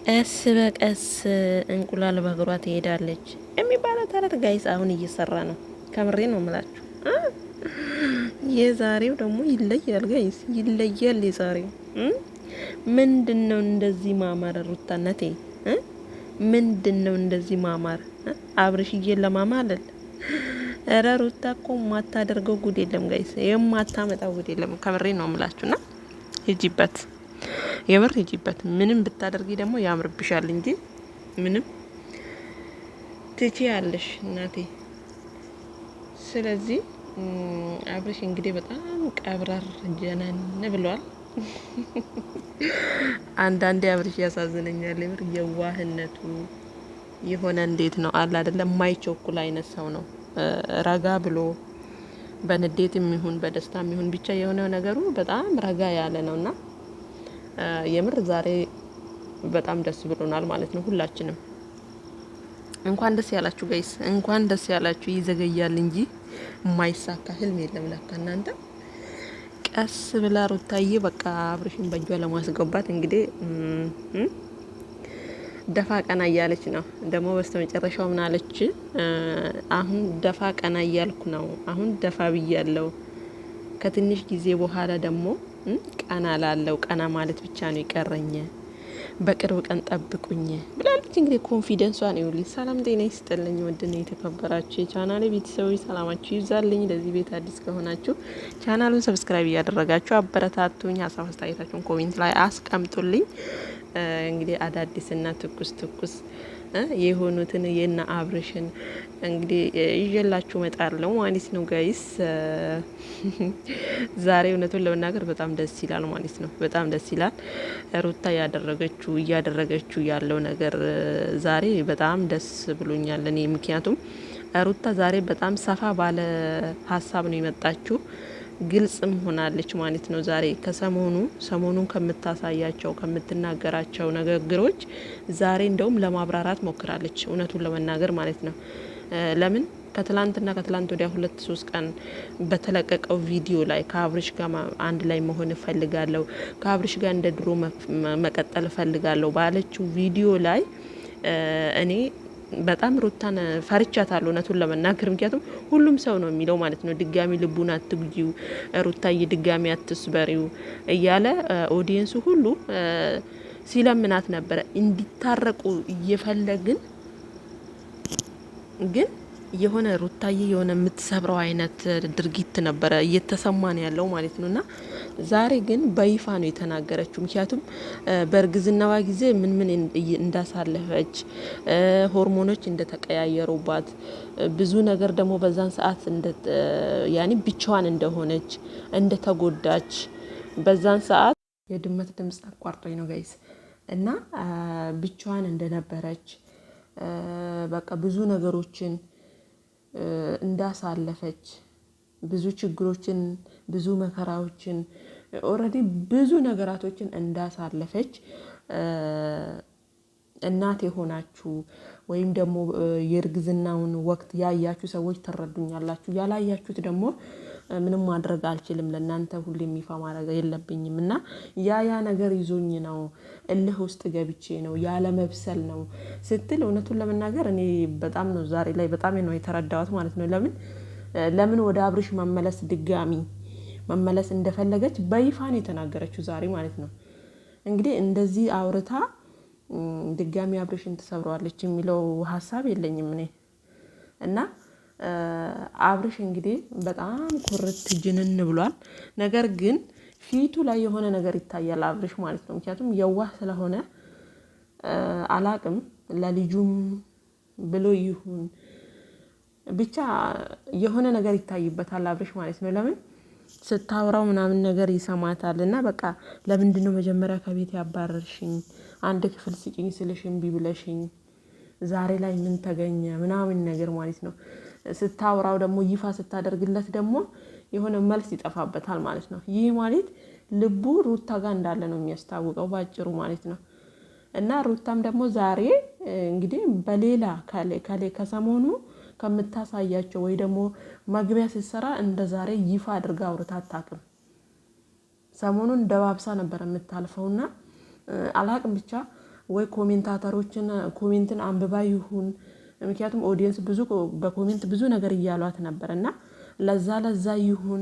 ቀስ በቀስ እንቁላል በእግሯ ትሄዳለች የሚባለው ተረት ጋይስ አሁን እየሰራ ነው። ከምሬ ነው የምላችሁ። የዛሬው ደግሞ ይለያል ጋይስ፣ ይለያል የዛሬው። ምንድነው እንደዚህ ማማር? ሩታነቴ ምንድነው እንደዚህ ማማር? አብርሽዬን ለማማለል። እረ ሩታ እኮ ማታደርገው ጉድ የለም ጋይስ፣ የማታመጣው ጉድ የለም። ከምሬ ነው የምላችሁና ሂጂበት፣ የምር ሂጂበት። ምንም ብታደርጊ ደግሞ ያምርብሻል እንጂ ምንም ትችያለሽ እናቴ። ስለዚህ አብርሽ እንግዲህ በጣም ቀብረር ጀነን ብሏል። አንዳንዴ አብርሽ ያሳዝነኛል። የምር የዋህነቱ የሆነ እንዴት ነው አለ አይደለም፣ የማይቸኩል አይነት ሰው ነው። ረጋ ብሎ በንዴትም ይሁን በደስታም ይሁን ብቻ የሆነ ነገሩ በጣም ረጋ ያለ ነውና የምር ዛሬ በጣም ደስ ብሎናል ማለት ነው። ሁላችንም እንኳን ደስ ያላችሁ ጋይስ፣ እንኳን ደስ ያላችሁ። ይዘገያል እንጂ የማይሳካ ህልም የለም ለካ እናንተ። ቀስ ብላ ሩታዬ በቃ አብርሽን በእጇ ለማስገባት እንግዲህ ደፋ ቀና እያለች ነው። ደግሞ በስተመጨረሻው ምን አለች? አሁን ደፋ ቀና እያልኩ ነው፣ አሁን ደፋ ብያለሁ። ከትንሽ ጊዜ በኋላ ደግሞ ቀና ላለው ቀና ማለት ብቻ ነው የቀረኝ፣ በቅርብ ቀን ጠብቁኝ ብላለች። እንግዲህ ኮንፊደንሷን ይውልኝ። ሰላም ጤና ይስጥልኝ። ወድና የተከበራችሁ የቻናሌ ቤተሰቦች ሰላማችሁ ይብዛልኝ። ለዚህ ቤት አዲስ ከሆናችሁ ቻናሉን ሰብስክራይብ እያደረጋችሁ አበረታቱኝ። ሀሳብ አስተያየታችሁን ኮሜንት ላይ አስቀምጡልኝ። እንግዲህ አዳዲስና ትኩስ የሆኑትን የና አብርሽን እንግዲህ ይዤላችሁ መጣለው ማለት ነው ጋይስ። ዛሬ እውነቱን ለመናገር በጣም ደስ ይላል ማለት ነው። በጣም ደስ ይላል። ሩታ እያደረገችው ያለው ነገር ዛሬ በጣም ደስ ብሎኛል እኔ። ምክንያቱም ሩታ ዛሬ በጣም ሰፋ ባለ ሀሳብ ነው የመጣችው፣ ግልጽም ሆናለች ማለት ነው። ዛሬ ሰሞኑን ከምታሳያቸው ከምትናገራቸው ንግግሮች ዛሬ እንደውም ለማብራራት ሞክራለች፣ እውነቱን ለመናገር ማለት ነው። ለምን ከትላንት ወዲያ 2-3 ቀን በተለቀቀው ቪዲዮ ላይ ከአብርሽ ጋር አንድ ላይ መሆን እፈልጋለሁ፣ ከአብርሽ ጋር እንደ ድሮ መቀጠል እፈልጋለሁ ባለችው ቪዲዮ ላይ እኔ በጣም ሩታን ፈርቻታለሁ እውነቱን ለመናገር። ምክንያቱም ሁሉም ሰው ነው የሚለው ማለት ነው፣ ድጋሚ ልቡን አትጉጂው ሩታዬ፣ ድጋሚ አትስበሪው እያለ ኦዲየንሱ ሁሉ ሲለምናት ነበረ እንዲታረቁ እየፈለግን ግን የሆነ ሩታዬ የሆነ የምትሰብረው አይነት ድርጊት ነበረ እየተሰማን ያለው ማለት ነው። እና ዛሬ ግን በይፋ ነው የተናገረችው። ምክንያቱም በእርግዝናዋ ጊዜ ምን እንዳሳለፈች፣ ሆርሞኖች እንደተቀያየሩባት፣ ብዙ ነገር ደግሞ በዛን ሰዓት ያኔ ብቻዋን እንደሆነች እንደተጎዳች፣ በዛን ሰዓት የድመት ድምጽ አቋርጦኝ ነው ጋይስ። እና ብቻዋን እንደነበረች በቃ ብዙ ነገሮችን እንዳሳለፈች፣ ብዙ ችግሮችን፣ ብዙ መከራዎችን፣ ኦልሬዲ ብዙ ነገራቶችን እንዳሳለፈች እናት የሆናችሁ ወይም ደግሞ የእርግዝናውን ወቅት ያያችሁ ሰዎች ትረዱኛላችሁ። ያላያችሁት ደግሞ ምንም ማድረግ አልችልም፣ ለእናንተ ሁሌም ይፋ ማድረግ የለብኝም። እና ያ ነገር ይዞኝ ነው፣ እልህ ውስጥ ገብቼ ነው፣ ያለ መብሰል ነው ስትል እውነቱን ለመናገር እኔ በጣም ነው ዛሬ ላይ በጣም ነው የተረዳሁት ማለት ነው። ለምን ወደ አብርሽ ድጋሚ መመለስ እንደፈለገች በይፋ ነው የተናገረችው ዛሬ ማለት ነው። እንግዲህ እንደዚህ አውርታ ድጋሚ አብርሽን ትሰብረዋለች የሚለው ሀሳብ የለኝም እኔ። እና አብርሽ እንግዲህ በጣም ኩርት ጅንን ብሏል። ነገር ግን ፊቱ ላይ የሆነ ነገር ይታያል አብርሽ ማለት ነው። ምክንያቱም የዋህ ስለሆነ አላቅም፣ ለልጁም ብሎ ይሁን ብቻ የሆነ ነገር ይታይበታል አብርሽ ማለት ነው። ለምን ስታወራው ምናምን ነገር ይሰማታል። እና በቃ ለምንድነው መጀመሪያ ከቤት ያባረርሽኝ? አንድ ክፍል ስጪኝ ስልሽ እምቢ ብለሽኝ ዛሬ ላይ ምን ተገኘ ምናምን ነገር ማለት ነው። ስታወራው ደግሞ ይፋ ስታደርግለት ደግሞ የሆነ መልስ ይጠፋበታል ማለት ነው። ይህ ማለት ልቡ ሩታ ጋር እንዳለ ነው የሚያስታውቀው ባጭሩ ማለት ነው። እና ሩታም ደግሞ ዛሬ እንግዲህ በሌላ ከሰሞኑ ከምታሳያቸው ወይ ደግሞ መግቢያ ስትሰራ እንደ ዛሬ ይፋ አድርጋ አውርታ አታውቅም። ሰሞኑን ደባብሳ ነበር የምታልፈውና አላቅም ብቻ ወይ ኮሜንታተሮችን ኮሜንትን አንብባ ይሁን። ምክንያቱም ኦዲየንስ ብዙ በኮሜንት ብዙ ነገር እያሏት ነበር እና ለዛ ይሁን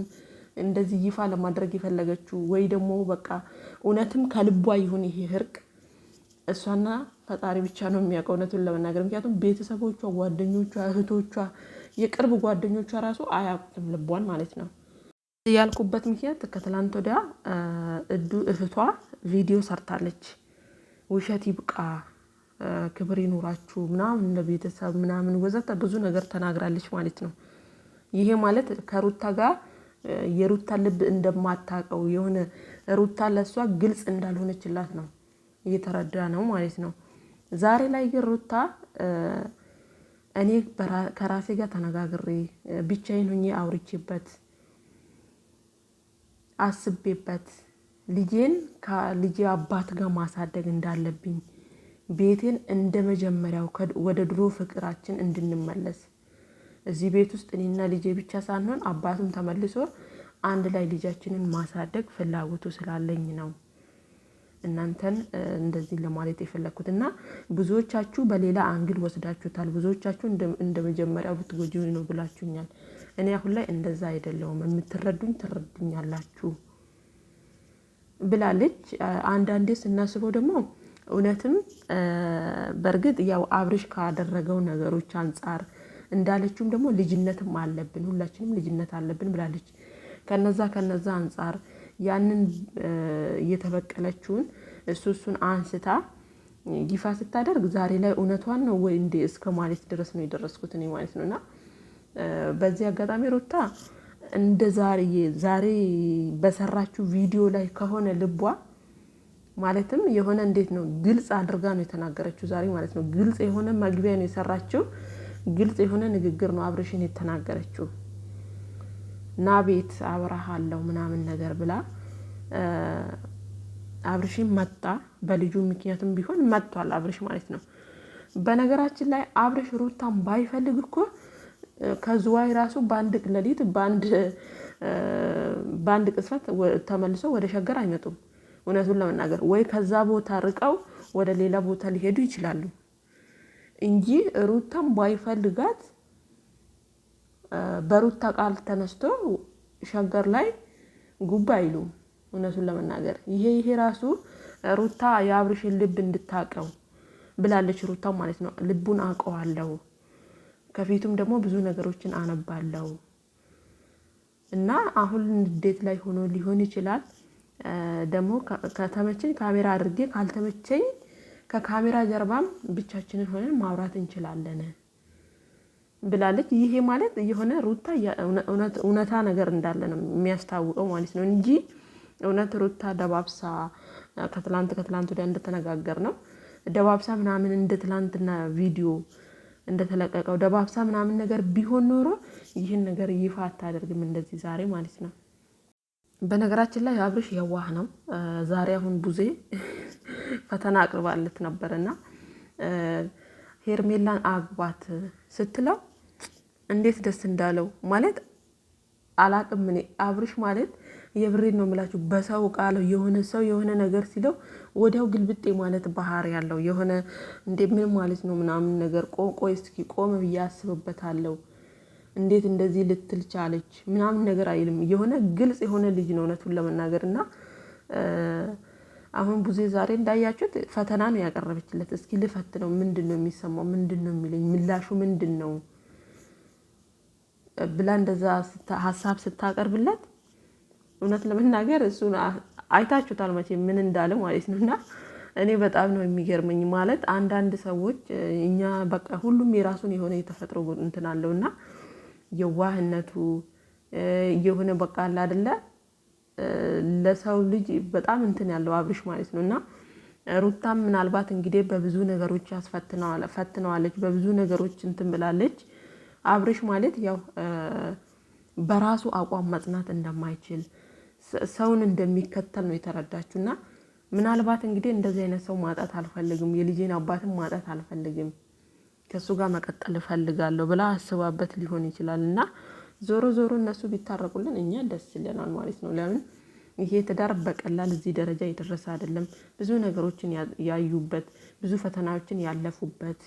እንደዚህ ይፋ ለማድረግ የፈለገችው ወይ ደግሞ በቃ እውነትም ከልቧ ይሁን ይሄ እርቅ እሷና ፈጣሪ ብቻ ነው የሚያውቀው እውነቱን ለመናገር። ምክንያቱም ቤተሰቦቿ፣ ጓደኞቿ፣ እህቶቿ፣ የቅርብ ጓደኞቿ ራሱ አያውቁትም ልቧን ማለት ነው። ያልኩበት ምክንያት ከትላንት ወዲያ እህቷ ቪዲዮ ሰርታለች። ውሸት ይብቃ፣ ክብር ይኑራችሁ ምናምን ለቤተሰብ ምናምን ወዘተ ብዙ ነገር ተናግራለች ማለት ነው። ይሄ ማለት ከሩታ ጋር የሩታ ልብ እንደማታውቀው የሆነ ሩታ ለሷ ግልጽ እንዳልሆነችላት ነው እየተረዳ ነው ማለት ነው። ዛሬ ላይ ግን ሩታ እኔ ከራሴ ጋር ተነጋግሬ ብቻዬን ሆኜ አውርቼበት አስቤበት ልጄን ከልጄ አባት ጋር ማሳደግ እንዳለብኝ ቤቴን እንደ መጀመሪያው ወደ ድሮ ፍቅራችን እንድንመለስ እዚህ ቤት ውስጥ እኔና ልጄ ብቻ ሳንሆን አባቱም ተመልሶ አንድ ላይ ልጃችንን ማሳደግ ፍላጎቱ ስላለኝ ነው እናንተን እንደዚህ ለማለት የፈለኩት። እና ብዙዎቻችሁ በሌላ አንግል ወስዳችሁታል። ብዙዎቻችሁ እንደ መጀመሪያው ብትጎጂው ነው ብላችሁኛል። እኔ አሁን ላይ እንደዛ አይደለሁም። የምትረዱኝ ትረዱኛላችሁ ብላለች። አንዳንዴ ስናስበው ደግሞ እውነትም በእርግጥ ያው አብርሽ ካደረገው ነገሮች አንጻር እንዳለችውም ደግሞ ልጅነትም አለብን፣ ሁላችንም ልጅነት አለብን ብላለች። ከነዛ አንጻር ያንን እየተበቀለችውን እሱን አንስታ ይፋ ስታደርግ ዛሬ ላይ እውነቷን ነው ወይ እንዴ እስከ ማለት ድረስ ነው የደረስኩት እኔ ማለት ነውና በዚህ አጋጣሚ ሩታ እንደ ዛሬ በሰራችው ቪዲዮ ላይ ከሆነ ልቧ ማለትም የሆነ እንዴት ነው ግልጽ አድርጋ ነው የተናገረችው ዛሬ ማለት ነው። ግልጽ የሆነ መግቢያ ነው የሰራችው። ግልጽ የሆነ ንግግር ነው አብርሽን የተናገረችው። ና ቤት አብራሃለሁ ምናምን ነገር ብላ አብርሽን መጣ። በልጁ ምክንያቱም ቢሆን መጥቷል አብርሽ ማለት ነው። በነገራችን ላይ አብርሽ ሩታን ባይፈልግ እኮ ከዝዋይ ራሱ በአንድ ሌሊት በአንድ ቅስፈት ተመልሶ ወደ ሸገር አይመጡም። እውነቱን ለመናገር ወይ ከዛ ቦታ ርቀው ወደ ሌላ ቦታ ሊሄዱ ይችላሉ እንጂ ሩታን ባይፈልጋት በሩታ ቃል ተነስቶ ሸገር ላይ ጉባ አይሉም። እውነቱን ለመናገር ይሄ ራሱ ሩታ የአብርሽን ልብ እንድታቀው ብላለች። ሩታ ማለት ነው ልቡን አውቀዋለሁ፣ ከፊቱም ደግሞ ብዙ ነገሮችን አነባለሁ እና አሁን ንዴት ላይ ሆኖ ሊሆን ይችላል። ደግሞ ከተመቸኝ ካሜራ አድርጌ ካልተመቸኝ ከካሜራ ጀርባም ብቻችንን ሆነን ማውራት እንችላለን ብላለች። ይሄ ማለት የሆነ ሩታ እውነታ ነገር እንዳለ ነው የሚያስታውቀው ማለት ነው እንጂ እውነት ሩታ ደባብሳ ከትላንት ወዲያ እንደተነጋገር ነው ደባብሳ ምናምን እንደ ትላንትና ቪዲዮ እንደተለቀቀው ደባብሳ ምናምን ነገር ቢሆን ኖሮ ይህን ነገር ይፋ አታደርግም እንደዚህ ዛሬ ማለት ነው። በነገራችን ላይ አብርሽ የዋህ ነው። ዛሬ አሁን ቡዜ ፈተና አቅርባለት ነበርና ሄርሜላን አግባት ስትለው እንዴት ደስ እንዳለው ማለት አላቅም። እኔ አብርሽ ማለት የብሬን ነው የምላችሁ በሰው ቃል የሆነ ሰው የሆነ ነገር ሲለው ወዲያው ግልብጤ ማለት ባህሪ ያለው የሆነ እንዴ ምን ማለት ነው ምናምን ነገር ቆይ እስኪ ቆም ብዬ አስብበታለሁ እንዴት እንደዚህ ልትል ቻለች ምናምን ነገር አይልም። የሆነ ግልጽ የሆነ ልጅ ነው እውነቱን ለመናገር እና አሁን ቡዜ ዛሬ እንዳያችሁት ፈተና ነው ያቀረበችለት። እስኪ ልፈትነው፣ ምንድነው የሚሰማው፣ ምንድነው የሚለኝ፣ ምላሹ ምንድነው ብላ እንደዛ ሀሳብ ስታቀርብለት እውነት ለመናገር እሱን አይታችሁታል መቼም ምን እንዳለ ማለት ነውና እኔ በጣም ነው የሚገርመኝ። ማለት አንዳንድ ሰዎች እኛ በቃ ሁሉም የራሱን የሆነ የተፈጥሮ እንትን አለውና የዋህነቱ የሆነ በቃ አለ አይደለ ለሰው ልጅ በጣም እንትን ያለው አብርሽ ማለት ነውና ሩታም ምናልባት እንግዲህ በብዙ ነገሮች ፈትነዋለች፣ በብዙ ነገሮች እንትን ብላለች። አብርሽ ማለት ያው በራሱ አቋም መጽናት እንደማይችል ሰውን እንደሚከተል ነው የተረዳችሁና ምናልባት እንግዲህ እንደዚህ አይነት ሰው ማጣት አልፈልግም፣ የልጄን አባትም ማጣት አልፈልግም፣ ከሱ ጋር መቀጠል እፈልጋለሁ ብላ አስባበት ሊሆን ይችላል። እና ዞሮ እነሱ ቢታረቁልን እኛ ደስ ይለናል ማለት ነው። ለምን ይሄ ትዳር በቀላል እዚህ ደረጃ የደረሰ አይደለም። ብዙ ነገሮችን ያዩበት፣ ብዙ ፈተናዎችን ያለፉበት፣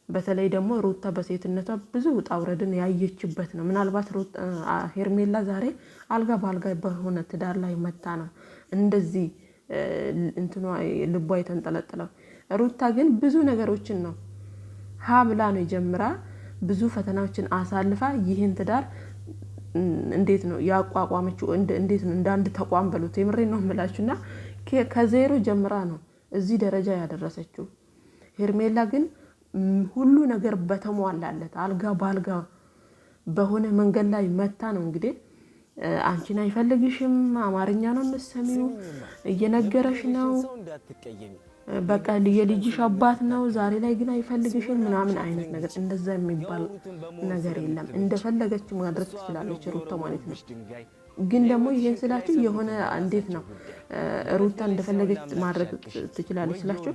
በተለይ ደግሞ ሩታ በሴትነቷ ብዙ ውጣ ውረድን ያየችበት ነው። ምናልባት ሄርሜላ ዛሬ አልጋ በአልጋ በሆነ ትዳር ላይ መታ ነው እንደዚህ እንትኗ ልቧ የተንጠለጠለው። ሩታ ግን ብዙ ነገሮችን ነው ሀ ብላ ነው ጀምራ ብዙ ፈተናዎችን አሳልፋ ይህን ትዳር እንዴት ነው ያቋቋመችው? እንዴት ነው እንደ አንድ ተቋም በሉት፣ የምሬን ነው የምላችሁና ከዜሮ ጀምራ ነው እዚህ ደረጃ ያደረሰችው። ሄርሜላ ግን ሁሉ ነገር በተሟላለት አልጋ በአልጋ በሆነ መንገድ ላይ መታ ነው እንግዲህ አንቺን አይፈልግሽም፣ አማርኛ ነው የምትሰሚው፣ እየነገረሽ ነው በቃ የልጅሽ አባት ነው፣ ዛሬ ላይ ግን አይፈልግሽም ምናምን አይነት ነገር። እንደዛ የሚባል ነገር የለም። እንደፈለገች ማድረግ ትችላለች ሩታ ማለት ነው። ግን ደግሞ ይሄን ስላችሁ የሆነ እንዴት ነው ሩታ እንደፈለገች ማድረግ ትችላለች ስላችሁ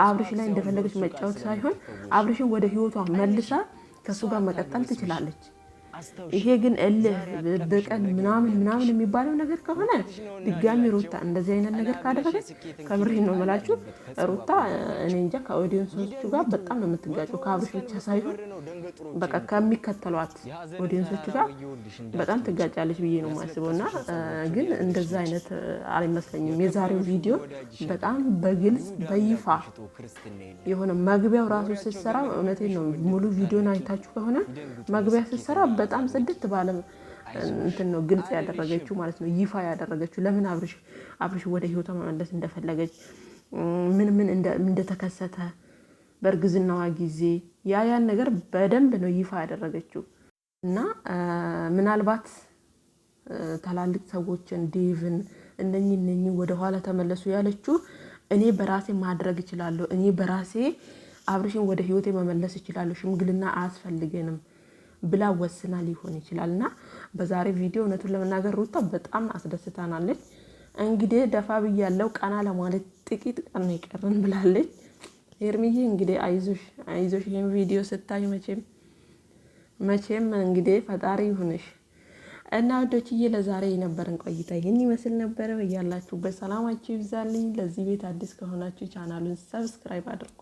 አብርሽ ላይ እንደፈለገች መጫወት ሳይሆን አብርሽን ወደ ህይወቷ መልሳ ከሱ ጋር መቀጠል ትችላለች። ይሄ ግን እልህ በቀል ምናምን የሚባለው ነገር ከሆነ ድጋሚ ሩታ እንደዚህ አይነት ነገር ካደረገች ከምሬ ነው የምላችሁ ሩታ እኔ እንጃ ከኦዲየንሶቹ ጋር በጣም ነው የምትጋጨው። ከአብርሽ ብቻ ሳይሆን በቃ ከሚከተሏት ኦዲየንሶቹ ጋር በጣም ትጋጫለች ብዬ ነው የማስበውና ግን እንደዛ አይነት አይመስለኝም። የዛሬው ቪዲዮ በጣም በግልጽ በይፋ የሆነ መግቢያው ራሱ ስትሰራ እውነቴን ነው ሙሉ ቪዲዮን አይታችሁ ከሆነ መግቢያ ስትሰራ በጣም ጽድት ባለ እንትን ነው ግልጽ ያደረገችው ማለት ነው፣ ይፋ ያደረገችው ለምን አብርሽ ወደ ህይወቷ መመለስ እንደፈለገች ምን እንደተከሰተ በእርግዝናዋ ጊዜ ያን ነገር በደንብ ነው ይፋ ያደረገችው። እና ምናልባት ታላልቅ ሰዎችን ዴቭን እነኚህ ወደ ኋላ ተመለሱ ያለችው እኔ በራሴ ማድረግ እችላለሁ፣ እኔ በራሴ አብርሽን ወደ ህይወቴ መመለስ እችላለሁ፣ ሽምግልና አያስፈልገንም ብላ ወስና ሊሆን ይችላልና በዛሬ ቪዲዮ እውነቱን ለመናገር ሩታ በጣም አስደስታናለች። እንግዲህ ደፋ ብያለሁ ቀና ለማለት ጥቂት ቀን ነው ይቀርን ብላለች። ሄርሚዬ እንግዲህ አይዞሽ ይሄን ቪዲዮ ስታይ መቼም እንግዲህ ፈጣሪ ይሁንሽ እና ወዶችዬ ለዛሬ የነበረን ቆይታ ይህን ይመስል ነበረ። ያላችሁበት ሰላማችሁ ይብዛልኝ። ለዚህ ቤት አዲስ ከሆናችሁ ቻናሉን ሰብስክራይብ አድርጉ።